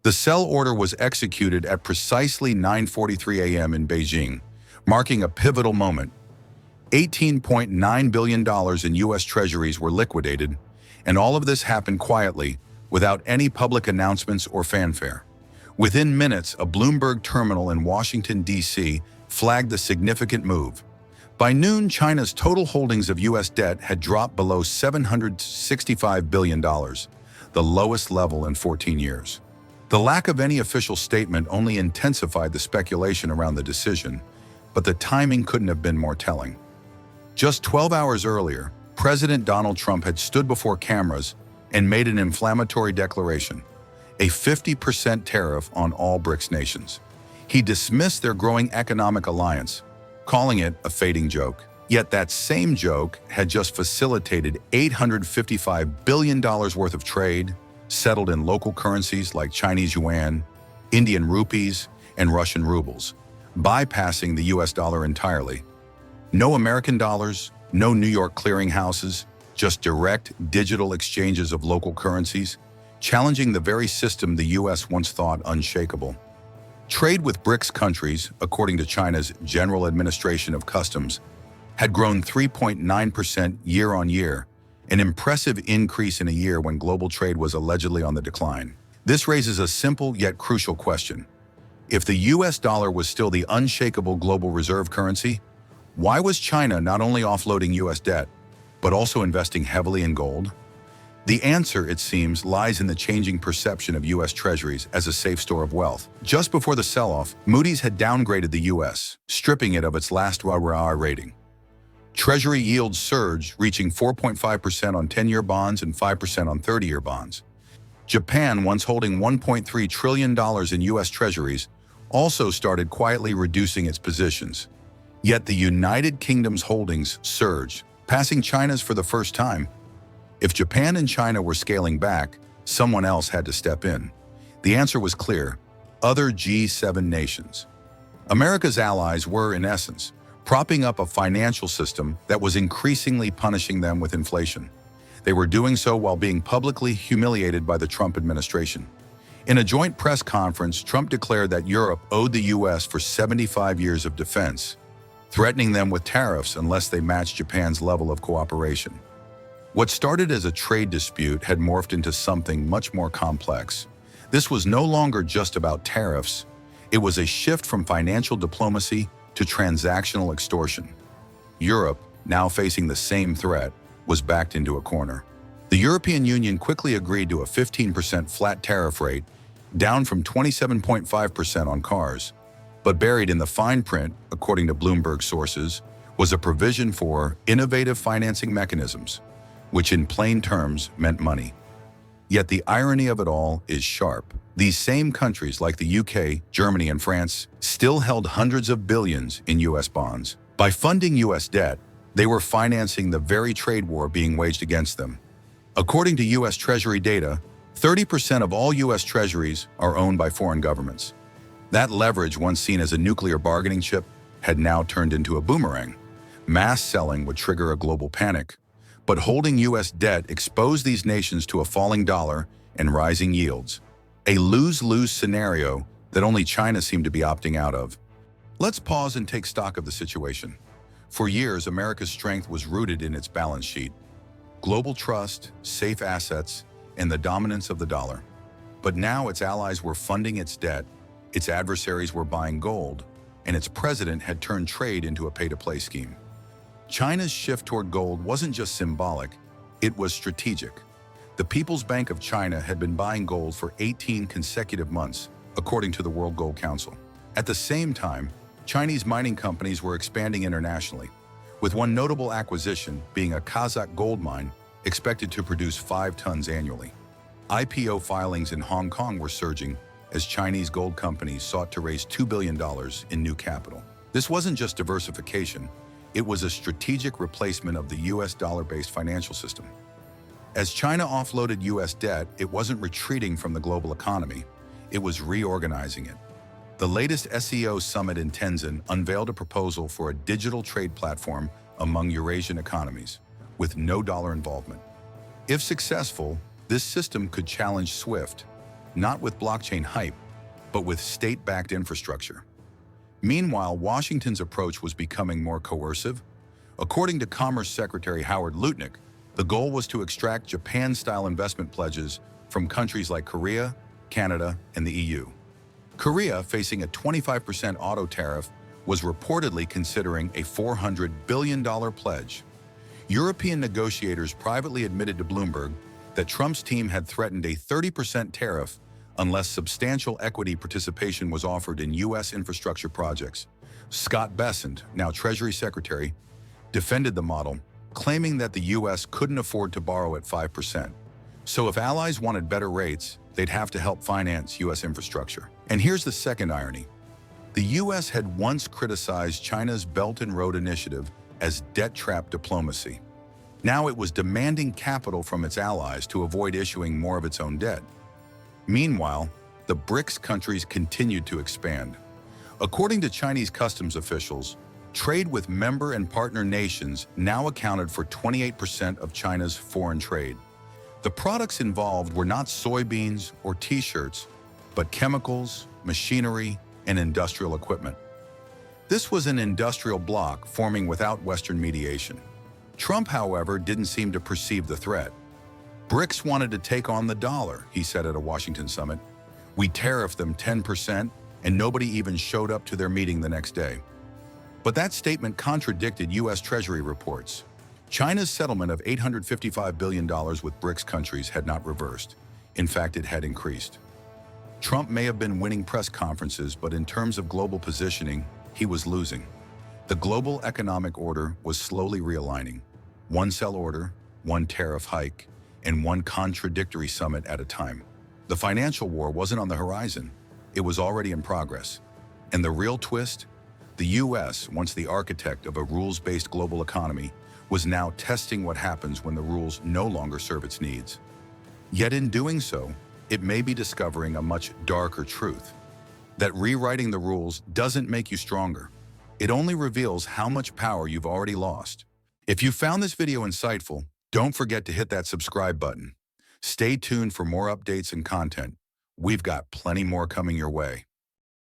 The sell order was executed at precisely 9:43 a.m. in Beijing, marking a pivotal moment. $18.9 billion in U.S. Treasuries were liquidated, and all of this happened quietly, without any public announcements or fanfare. Within minutes, a Bloomberg terminal in Washington, D.C. flagged the significant move. By noon, China's total holdings of U.S. debt had dropped below $765 billion, the lowest level in 14 years. The lack of any official statement only intensified the speculation around the decision, but the timing couldn't have been more telling. Just 12 hours earlier, President Donald Trump had stood before cameras and made an inflammatory declaration: a 50% tariff on all BRICS nations. He dismissed their growing economic alliance, calling it a fading joke. Yet that same joke had just facilitated $855 billion worth of trade, settled in local currencies like Chinese yuan, Indian rupees, and Russian rubles, bypassing the US dollar entirely. No American dollars, no New York clearinghouses, just direct digital exchanges of local currencies, challenging the very system the US once thought unshakable. Trade with BRICS countries, according to China's General Administration of Customs, had grown 3.9% year-on-year, an impressive increase in a year when global trade was allegedly on the decline. This raises a simple yet crucial question. If the US dollar was still the unshakable global reserve currency, why was China not only offloading US debt, but also investing heavily in gold? The answer, it seems, lies in the changing perception of U.S. Treasuries as a safe store of wealth. Just before the sell-off, Moody's had downgraded the U.S., stripping it of its last RAR rating. Treasury yields surged, reaching 4.5% on 10-year bonds and 5% on 30-year bonds. Japan, once holding $1.3 trillion in U.S. Treasuries, also started quietly reducing its positions. Yet the United Kingdom's holdings surged, passing China's for the first time. If Japan and China were scaling back, someone else had to step in. The answer was clear: other G7 nations. America's allies were, in essence, propping up a financial system that was increasingly punishing them with inflation. They were doing so while being publicly humiliated by the Trump administration. In a joint press conference, Trump declared that Europe owed the U.S. for 75 years of defense, threatening them with tariffs unless they matched Japan's level of cooperation. What started as a trade dispute had morphed into something much more complex. This was no longer just about tariffs. It was a shift from financial diplomacy to transactional extortion. Europe, now facing the same threat, was backed into a corner. The European Union quickly agreed to a 15% flat tariff rate, down from 27.5% on cars. But buried in the fine print, according to Bloomberg sources, was a provision for innovative financing mechanisms, which in plain terms meant money. Yet the irony of it all is sharp. These same countries like the UK, Germany, and France still held hundreds of billions in US bonds. By funding US debt, they were financing the very trade war being waged against them. According to US Treasury data, 30% of all US Treasuries are owned by foreign governments. That leverage, once seen as a nuclear bargaining chip, had now turned into a boomerang. Mass selling would trigger a global panic, but holding US debt exposed these nations to a falling dollar and rising yields. A lose-lose scenario that only China seemed to be opting out of. Let's pause and take stock of the situation. For years, America's strength was rooted in its balance sheet: global trust, safe assets, and the dominance of the dollar. But now its allies were funding its debt, its adversaries were buying gold, and its president had turned trade into a pay-to-play scheme. China's shift toward gold wasn't just symbolic, it was strategic. The People's Bank of China had been buying gold for 18 consecutive months, according to the World Gold Council. At the same time, Chinese mining companies were expanding internationally, with one notable acquisition being a Kazakh gold mine expected to produce 5 tons annually. IPO filings in Hong Kong were surging as Chinese gold companies sought to raise $2 billion in new capital. This wasn't just diversification, it was a strategic replacement of the US dollar-based financial system. As China offloaded US debt, it wasn't retreating from the global economy, it was reorganizing it. The latest SEO summit in Shenzhen unveiled a proposal for a digital trade platform among Eurasian economies, with no dollar involvement. If successful, this system could challenge SWIFT, not with blockchain hype, but with state-backed infrastructure. Meanwhile, Washington's approach was becoming more coercive. According to Commerce Secretary Howard Lutnick, the goal was to extract Japan-style investment pledges from countries like Korea, Canada, and the EU. Korea, facing a 25% auto tariff, was reportedly considering a $400 billion pledge. European negotiators privately admitted to Bloomberg that Trump's team had threatened a 30% tariff unless substantial equity participation was offered in U.S. infrastructure projects. Scott Bessent, now Treasury Secretary, defended the model, claiming that the U.S. couldn't afford to borrow at 5%. So if allies wanted better rates, they'd have to help finance U.S. infrastructure. And here's the second irony. The U.S. had once criticized China's Belt and Road Initiative as debt trap diplomacy. Now it was demanding capital from its allies to avoid issuing more of its own debt. Meanwhile, the BRICS countries continued to expand. According to Chinese customs officials, trade with member and partner nations now accounted for 28% of China's foreign trade. The products involved were not soybeans or t-shirts, but chemicals, machinery, and industrial equipment. This was an industrial bloc forming without Western mediation. Trump, however, didn't seem to perceive the threat. BRICS wanted to take on the dollar, he said at a Washington summit. We tariffed them 10%, and nobody even showed up to their meeting the next day. But that statement contradicted U.S. Treasury reports. China's settlement of $855 billion with BRICS countries had not reversed. In fact, it had increased. Trump may have been winning press conferences, but in terms of global positioning, he was losing. The global economic order was slowly realigning. One sell order, one tariff hike, and one contradictory summit at a time. The financial war wasn't on the horizon. It was already in progress. And the real twist? The U.S., once the architect of a rules-based global economy, was now testing what happens when the rules no longer serve its needs. Yet in doing so, it may be discovering a much darker truth. That rewriting the rules doesn't make you stronger. It only reveals how much power you've already lost. If you found this video insightful, don't forget to hit that subscribe button. Stay tuned for more updates and content. We've got plenty more coming your way.